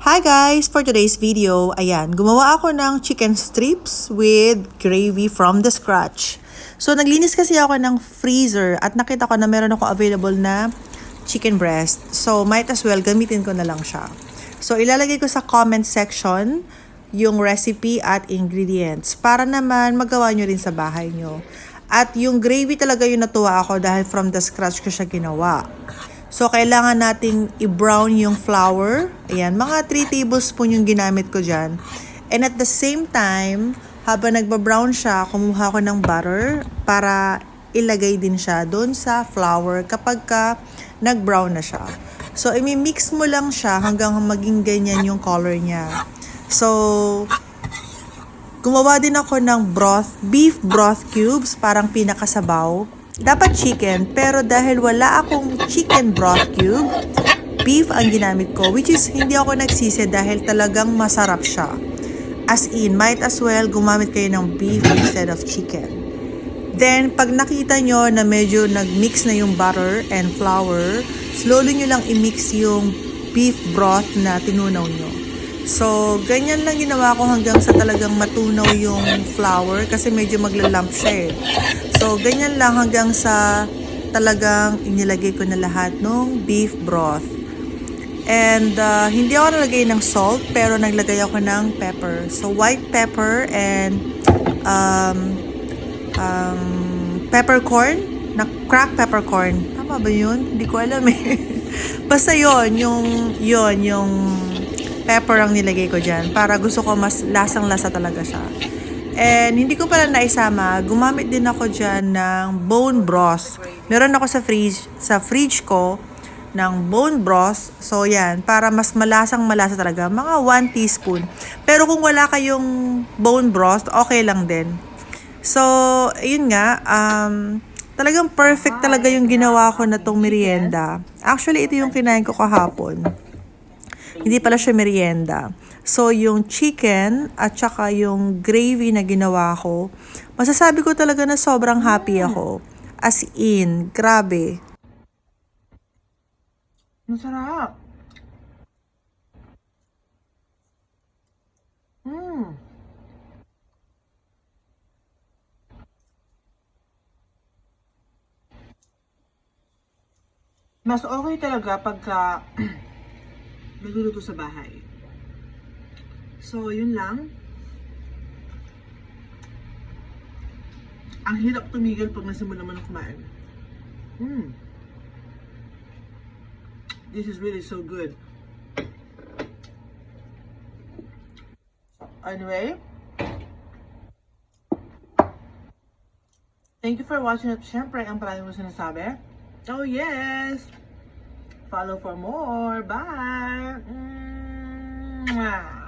Hi guys! For today's video, ayan, gumawa ako ng chicken strips with gravy from the scratch. So, naglinis kasi ako ng freezer at nakita ko na meron ako available na chicken breast. So, might as well gamitin ko na lang siya. So, ilalagay ko sa comment section yung recipe at ingredients para naman magawa nyo rin sa bahay nyo. At yung gravy talaga yung natuwa ako dahil from the scratch ko siya ginawa. So, kailangan nating i-brown yung flour. Ayan, mga 3 tablespoon yung ginamit ko dyan. And at the same time, habang nagba-brown siya, kumuha ko ng butter para ilagay din siya doon sa flour kapag ka nag-brown na siya. So, imi-mix mo lang siya hanggang maging ganyan yung color niya. So, gumawa din ako ng beef broth cubes, parang pinakasabaw. Dapat chicken, pero dahil wala akong chicken broth cube, beef ang ginamit ko, which is hindi ako nagsisi dahil talagang masarap siya. As in, might as well gumamit kayo ng beef instead of chicken. Then, pag nakita nyo na medyo nag-mix na yung butter and flour, slowly nyo lang i-mix yung beef broth na tinunaw nyo. So, ganyan lang ginawa ko hanggang sa talagang matunaw yung flour kasi medyo maglalamp siya eh. So, ganyan lang hanggang sa talagang inilagay ko na lahat ng beef broth. And hindi ako nalagay ng salt pero naglagay ako ng pepper. So, white pepper and peppercorn, na cracked peppercorn. Tama ba yun? Hindi ko alam eh. Basta yun, yung pepper ang nilagay ko dyan para gusto ko mas lasang-lasa talaga siya. And hindi ko pala naisama, gumamit din ako dyan ng bone broth. Meron ako sa fridge ko ng bone broth. So yan, para mas malasang-malasa talaga, mga 1 teaspoon. Pero kung wala kayong bone broth, okay lang din. So, yun nga, talagang perfect talaga yung ginawa ko na tong merienda. Actually, ito yung kinain ko kahapon. Hindi pala siya merienda. So, yung chicken at saka yung gravy na ginawa ko, masasabi ko talaga na sobrang happy ako. As in, grabe. Masarap. Mas okay talaga pagka nagluluto sa bahay. So, yun lang. Ang hirap tumigil pag nasimula naman ng kumain. This is really so good. Anyway, thank you for watching at syempre ang palagi mo sinasabi. Oh yes! Follow for more. Bye! Mwah.